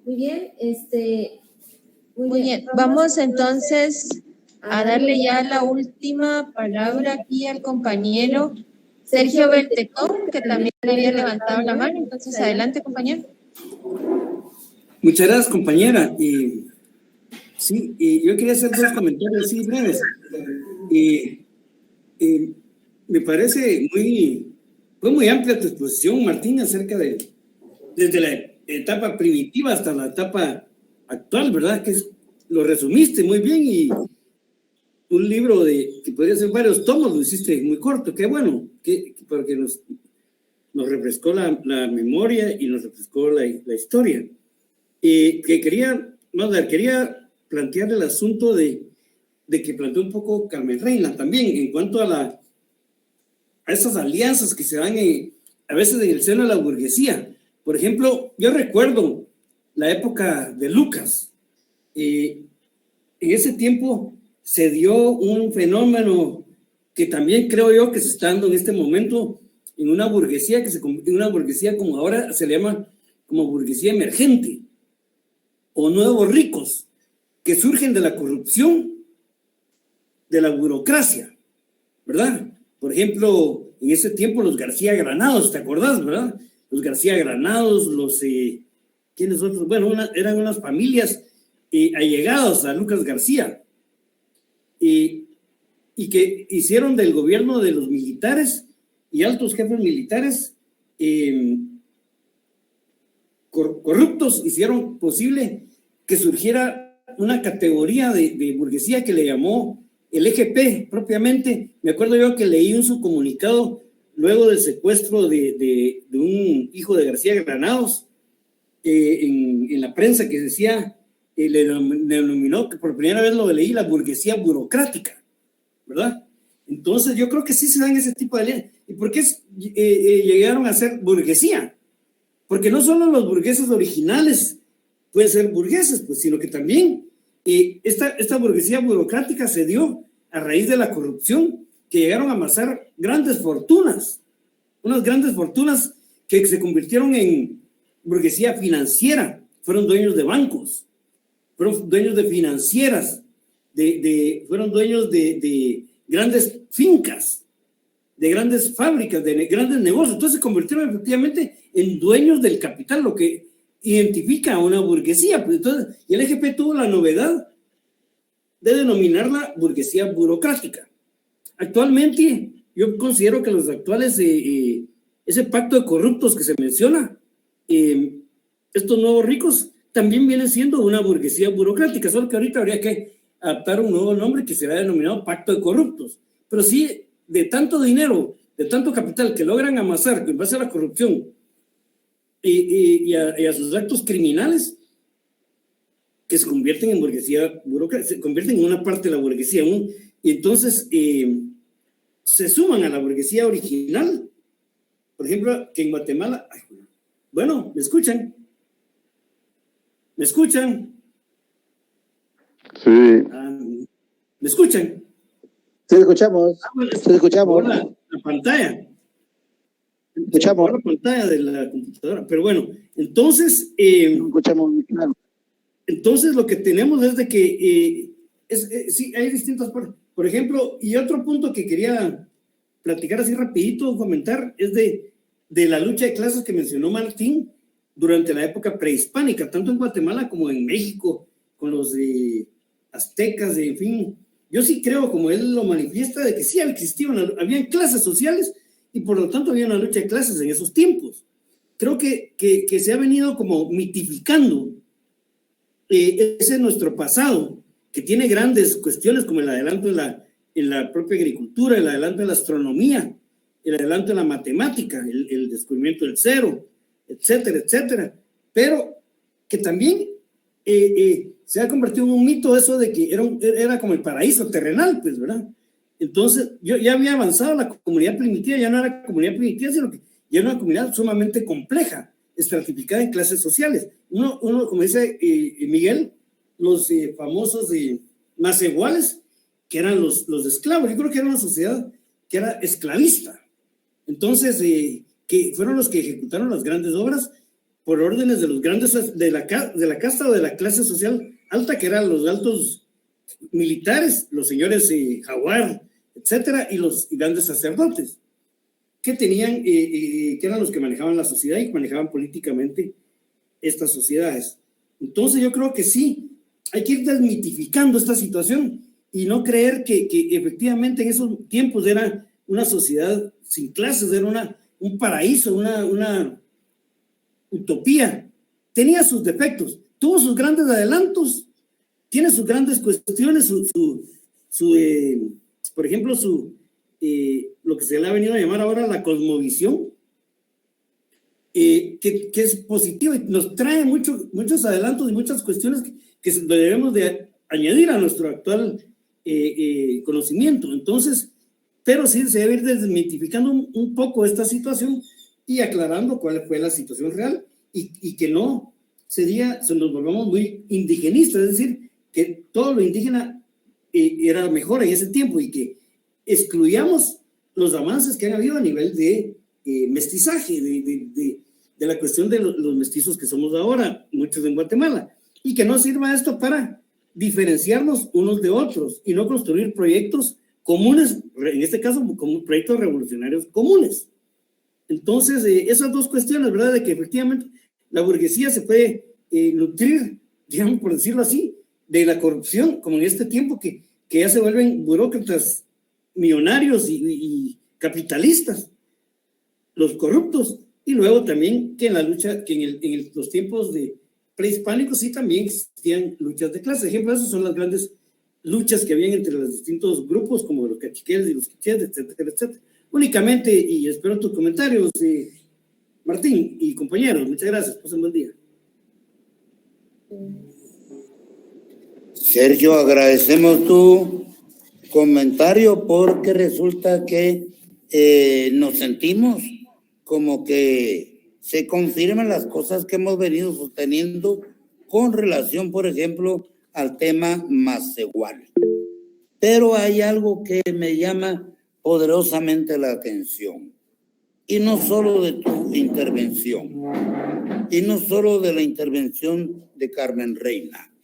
Muy bien, Muy bien, vamos entonces a darle ya la última palabra aquí al compañero Sergio Beltecón, que también había levantado la mano. Entonces, adelante, compañero. Muchas gracias, compañera. Sí, yo quería hacer dos comentarios así breves. Me parece fue muy amplia tu exposición, Martín, acerca desde la etapa primitiva hasta la etapa actual, ¿verdad? Lo resumiste muy bien, y un libro que podría ser varios tomos lo hiciste muy corto. Qué bueno, porque nos refrescó la memoria y nos refrescó la historia. Quería plantear el asunto de que planteó un poco Carmen Reina también en cuanto a esas alianzas que se dan a veces en el seno de la burguesía. Por ejemplo, yo recuerdo la época de Lucas. En ese tiempo se dio un fenómeno que también creo yo que se está dando en este momento en una burguesía una burguesía como ahora se le llama como burguesía emergente o nuevos ricos, que surgen de la corrupción, de la burocracia, ¿verdad? Por ejemplo, en ese tiempo los García Granados, ¿te acordás, verdad? Los García Granados, ¿quiénes otros? Bueno, eran unas familias allegadas a Lucas García, y que hicieron del gobierno de los militares y altos jefes militares corruptos, hicieron posible que surgiera una categoría de burguesía que le llamó el EGP propiamente. Me acuerdo yo que leí un subcomunicado luego del secuestro de un hijo de García Granados en la prensa, que decía, le denominó, que por primera vez lo leí, la burguesía burocrática, ¿verdad? Entonces yo creo que sí se dan ese tipo de leyes. ¿Y por qué llegaron a ser burguesía? Porque no solo los burgueses originales pueden ser burgueses, pues, sino que también esta burguesía burocrática se dio a raíz de la corrupción, que llegaron a amasar grandes fortunas, unas grandes fortunas que se convirtieron en burguesía financiera. Fueron dueños de bancos, fueron dueños de financieras, fueron dueños de grandes fincas, de grandes fábricas, de grandes negocios. Entonces se convirtieron efectivamente en dueños del capital, lo que identifica a una burguesía. Pues entonces, y el EGP tuvo la novedad de denominarla burguesía burocrática. Actualmente, yo considero que los actuales, ese pacto de corruptos que se menciona, estos nuevos ricos, también vienen siendo una burguesía burocrática, solo que ahorita habría que adaptar un nuevo nombre que será denominado pacto de corruptos. Pero sí, de tanto dinero, de tanto capital que logran amasar en base a la corrupción y a sus actos criminales, que se convierten en burguesía burocrática, se convierten en una parte de la burguesía, y entonces se suman a la burguesía original. Por ejemplo, que en Guatemala, bueno, ¿me escuchan? ¿Me escuchan? Sí. ¿Me escuchan? Sí, escuchamos. Sí, escuchamos. La pantalla. Escuchamos. La pantalla de la computadora. Pero bueno, entonces... escuchamos muy claro. Entonces, lo que tenemos es de que sí, hay distintas partes. Por ejemplo, y otro punto que quería platicar así rapidito, comentar, es de la lucha de clases que mencionó Martín durante la época prehispánica, tanto en Guatemala como en México, con los aztecas, en fin. Yo sí creo, como él lo manifiesta, de que sí habían clases sociales y por lo tanto había una lucha de clases en esos tiempos. Creo que se ha venido como mitificando ese es nuestro pasado, que tiene grandes cuestiones como el adelanto en la propia agricultura, el adelanto en la astronomía, el adelanto en la matemática, el descubrimiento del cero, etcétera, etcétera. Pero que también se ha convertido en un mito eso de que era como el paraíso terrenal, pues, ¿verdad? Entonces, ya había avanzado la comunidad primitiva, ya no era comunidad primitiva, sino que ya era una comunidad sumamente compleja, estratificada en clases sociales. Uno como dice Miguel, los famosos más iguales, que eran los esclavos. Yo creo que era una sociedad que era esclavista. Entonces, que fueron los que ejecutaron las grandes obras por órdenes de los grandes, de la casta o de la clase social alta, que eran los altos militares, los señores Jaguar, etcétera, y los grandes sacerdotes, que tenían, que eran los que manejaban la sociedad y manejaban políticamente estas sociedades. Entonces yo creo que sí, hay que ir desmitificando esta situación y no creer que efectivamente en esos tiempos era una sociedad sin clases, era un paraíso, una utopía. Tenía sus defectos, tuvo sus grandes adelantos, tiene sus grandes cuestiones, por ejemplo, lo que se le ha venido a llamar ahora la cosmovisión, que es positivo y nos trae muchos adelantos y muchas cuestiones que debemos de añadir a nuestro actual conocimiento. Entonces, pero sí se debe ir desmitificando un poco esta situación y aclarando cuál fue la situación real y que no se nos volvamos muy indigenistas, es decir, que todo lo indígena era mejor en ese tiempo y que excluyamos los avances que han habido a nivel de mestizaje, de la cuestión de los mestizos que somos ahora, muchos en Guatemala, y que no sirva esto para diferenciarnos unos de otros y no construir proyectos comunes, en este caso como proyectos revolucionarios comunes. Entonces, esas dos cuestiones, ¿verdad? De que efectivamente la burguesía se puede nutrir, digamos, por decirlo así, de la corrupción, como en este tiempo que ya se vuelven burócratas millonarios y capitalistas, los corruptos, y luego también que en la lucha, que en los tiempos de prehispánicos sí también existían luchas de clase. Ejemplo, esas son las grandes luchas que habían entre los distintos grupos, como los cachiqueles y los quichés, etcétera, etcétera. Únicamente, y espero tus comentarios, Martín y compañeros, muchas gracias, pasen buen día. Sergio, agradecemos tu comentario porque resulta que nos sentimos como que se confirman las cosas que hemos venido sosteniendo con relación, por ejemplo, al tema Macehual. Pero hay algo que me llama poderosamente la atención, y no solo de tu intervención, y no solo de la intervención de Carmen Reina,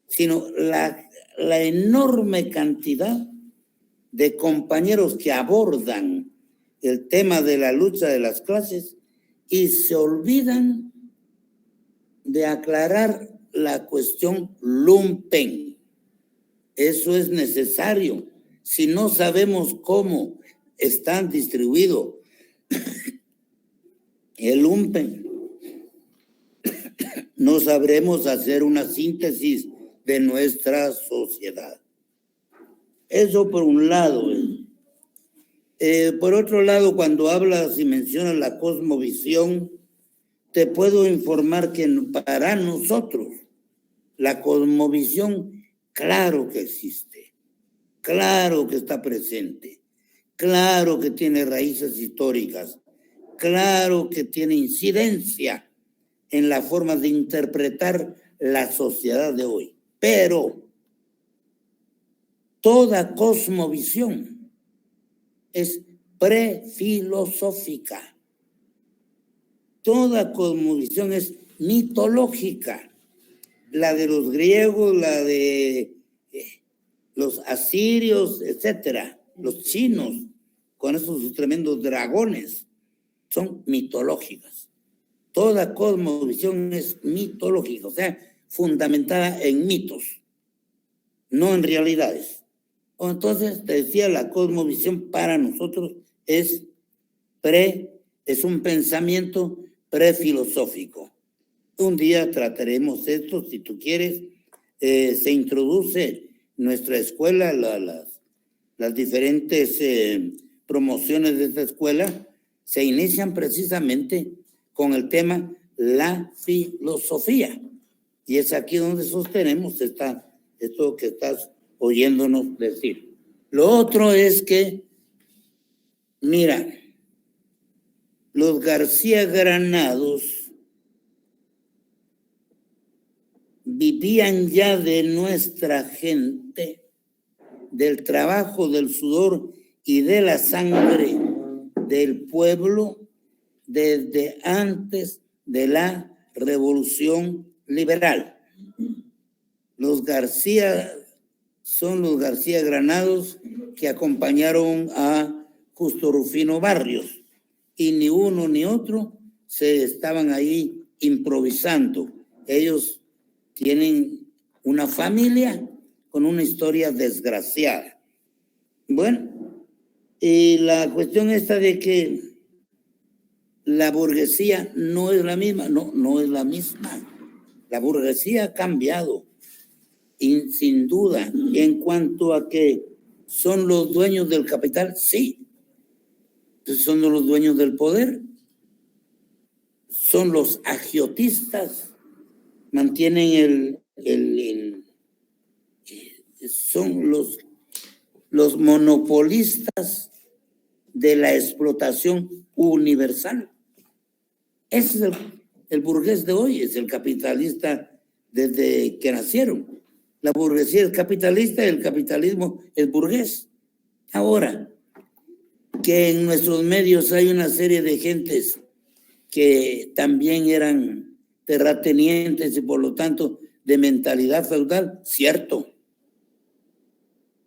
sino la enorme cantidad de compañeros que abordan el tema de la lucha de las clases y se olvidan de aclarar la cuestión lumpen. Eso es necesario. Si no sabemos cómo están distribuidos el lumpen, no sabremos hacer una síntesis de nuestra sociedad. Eso por un lado. Por otro lado, cuando hablas y mencionas la cosmovisión, te puedo informar que para nosotros la cosmovisión, claro que existe, claro que está presente, claro que tiene raíces históricas, claro que tiene incidencia en la forma de interpretar la sociedad de hoy. Pero toda cosmovisión es prefilosófica. Toda cosmovisión es mitológica. La de los griegos, la de los asirios, etcétera, los chinos, con esos tremendos dragones, son mitológicas. Toda cosmovisión es mitológica, o sea, fundamentada en mitos, no en realidades. Entonces, te decía, la cosmovisión para nosotros es un pensamiento prefilosófico. Un día trataremos esto, si tú quieres. Se introduce en nuestra escuela, las diferentes promociones de esta escuela se inician precisamente con el tema la filosofía. Y es aquí donde sostenemos esto que estás oyéndonos decir. Lo otro es que, mira, los García Granados vivían ya de nuestra gente, del trabajo, del sudor y de la sangre del pueblo desde antes de la revolución liberal. Los García son los García Granados que acompañaron a Justo Rufino Barrios, y ni uno ni otro se estaban ahí improvisando. Ellos tienen una familia con una historia desgraciada. Bueno, y la cuestión esta de que la burguesía no es la misma, no es la misma. La burguesía ha cambiado, y sin duda, en cuanto a que son los dueños del capital, sí. Son los dueños del poder, son los agiotistas, mantienen son los monopolistas de la explotación universal. Ese es el burgués de hoy, es el capitalista desde que nacieron. La burguesía es capitalista y el capitalismo es burgués. Ahora, que en nuestros medios hay una serie de gentes que también eran terratenientes y por lo tanto de mentalidad feudal, cierto.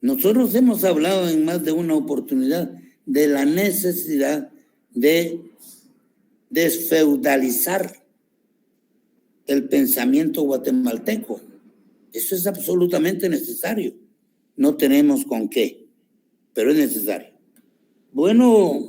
Nosotros hemos hablado en más de una oportunidad de la necesidad de desfeudalizar el pensamiento guatemalteco. Eso es absolutamente necesario. No tenemos con qué, pero es necesario. Bueno,